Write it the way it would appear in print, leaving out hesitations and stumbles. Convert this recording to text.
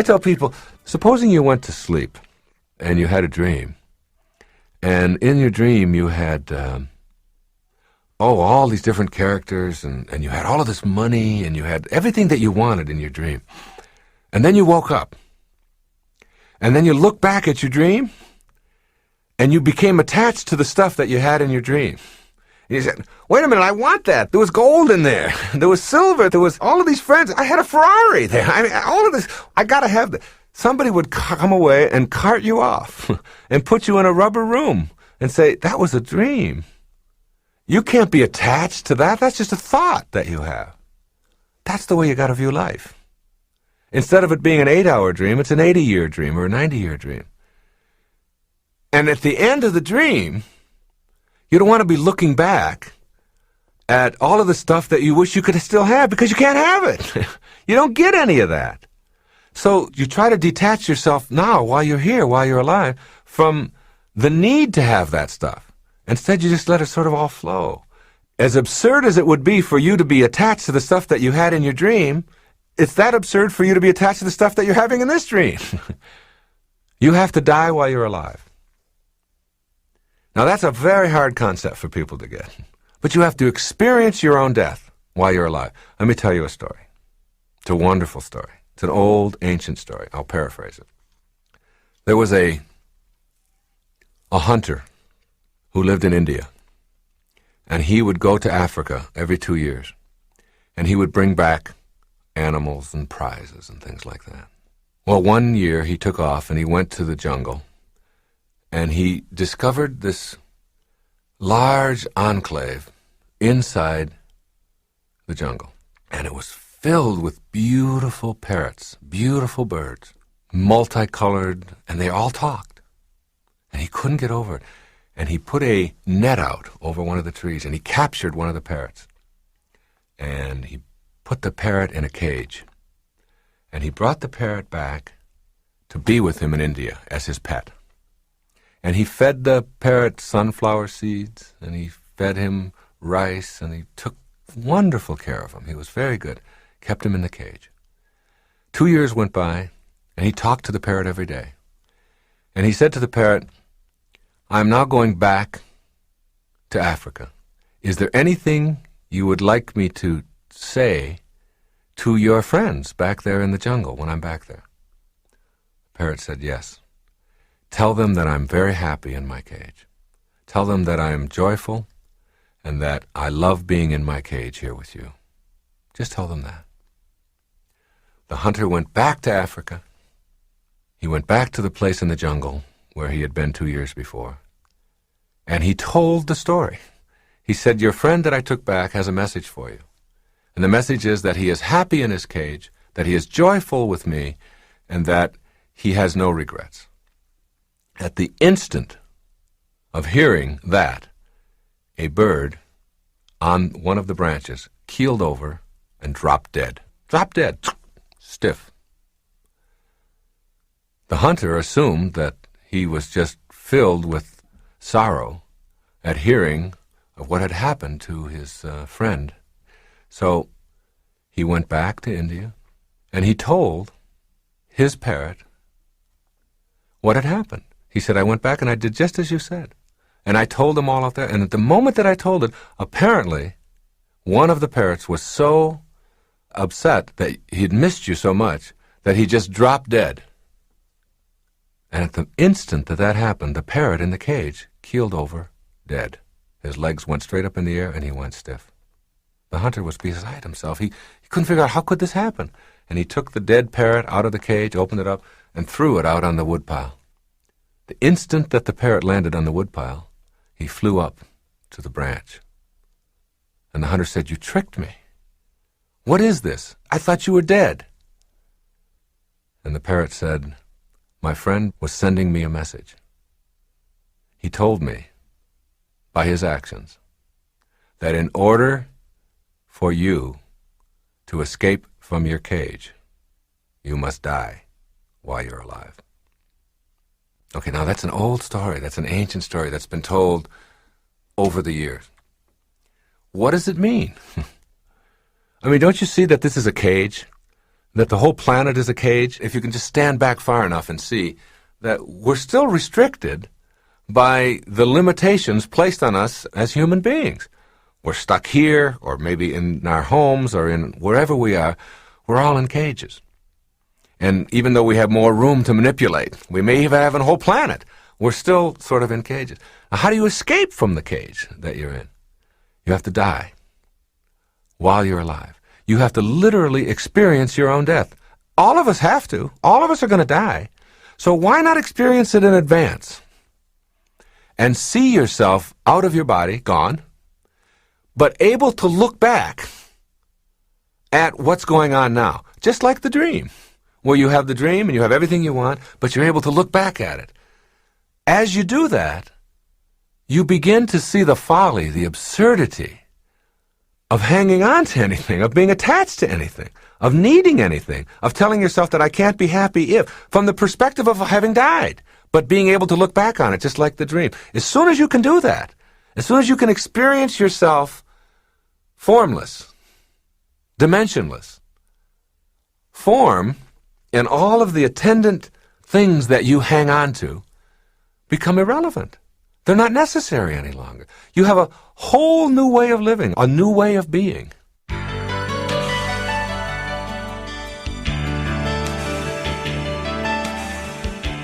I tell people, supposing you went to sleep and you had a dream, and in your dream you had, all these different characters, and you had all of this money, and you had everything that you wanted in your dream. And then you woke up. And then you look back at your dream, and you became attached to the stuff that you had in your dream. And you said, wait a minute, I want that. There was gold in there. There was silver. There was all of these friends. I had a Ferrari there. I mean, all of this. I got to have that. Somebody would come away and cart you off and put you in a rubber room and say, that was a dream. You can't be attached to that. That's just a thought that you have. That's the way you got to view life. Instead of it being an 8-hour dream, it's an 80-year dream or a 90-year dream. And at the end of the dream, you don't want to be looking back at all of the stuff that you wish you could still have because you can't have it. You don't get any of that. So you try to detach yourself now while you're here, while you're alive, from the need to have that stuff. Instead, you just let it sort of all flow. As absurd as it would be for you to be attached to the stuff that you had in your dream, it's that absurd for you to be attached to the stuff that you're having in this dream. You have to die while you're alive. Now, that's a very hard concept for people to get. But you have to experience your own death while you're alive. Let me tell you a story. It's a wonderful story. It's an old, ancient story. I'll paraphrase it. There was a hunter who lived in India, and he would go to Africa every 2 years, and he would bring back animals and prizes and things like that. Well, one year he took off and he went to the jungle, and he discovered this large enclave inside the jungle, and it was filled with beautiful parrots, beautiful birds, multicolored, and they all talked, and he couldn't get over it. And he put a net out over one of the trees, and he captured one of the parrots. And he put the parrot in a cage. And he brought the parrot back to be with him in India as his pet. And he fed the parrot sunflower seeds, and he fed him rice, and he took wonderful care of him. He was very good. Kept him in the cage. 2 years went by, and he talked to the parrot every day. And he said to the parrot, I'm now going back to Africa. Is there anything you would like me to say to your friends back there in the jungle when I'm back there? The parrot said, yes. Tell them that I'm very happy in my cage. Tell them that I am joyful and that I love being in my cage here with you. Just tell them that. The hunter went back to Africa. He went back to the place in the jungle where he had been 2 years before. And he told the story. He said, your friend that I took back has a message for you. And the message is that he is happy in his cage, that he is joyful with me, and that he has no regrets. At the instant of hearing that, a bird on one of the branches keeled over and dropped dead. Dropped dead. Stiff. The hunter assumed that he was just filled with sorrow at hearing of what had happened to his friend. So he went back to India, and he told his parrot what had happened. He said, I went back and I did just as you said. And I told them all out there, and at the moment that I told it, apparently one of the parrots was so upset that he'd missed you so much that he just dropped dead. And at the instant that that happened, the parrot in the cage keeled over, dead. His legs went straight up in the air, and he went stiff. The hunter was beside himself. He couldn't figure out how could this happen. And he took the dead parrot out of the cage, opened it up, and threw it out on the woodpile. The instant that the parrot landed on the woodpile, he flew up to the branch. And the hunter said, you tricked me. What is this? I thought you were dead. And the parrot said, my friend was sending me a message. He told me, by his actions, that in order for you to escape from your cage, you must die while you're alive. Okay, now that's an old story. That's an ancient story that's been told over the years. What does it mean? I mean, don't you see that this is a cage? that the whole planet is a cage, if you can just stand back far enough and see that we're still restricted by the limitations placed on us as human beings. We're stuck here, or maybe in our homes, or in wherever we are. We're all in cages. And even though we have more room to manipulate, we may even have a whole planet, we're still sort of in cages. Now, how do you escape from the cage that you're in? You have to die while you're alive. You have to literally experience your own death. All of us have to. All of us are going to die. So why not experience it in advance? And see yourself out of your body, gone, but able to look back at what's going on now. Just like the dream, where you have the dream and you have everything you want, but you're able to look back at it. As you do that, you begin to see the folly, the absurdity of hanging on to anything, of being attached to anything, of needing anything, of telling yourself that I can't be happy if, from the perspective of having died, but being able to look back on it just like the dream. As soon as you can do that, as soon as you can experience yourself formless, dimensionless, form and all of the attendant things that you hang on to become irrelevant. They're not necessary any longer. You have a whole new way of living, a new way of being.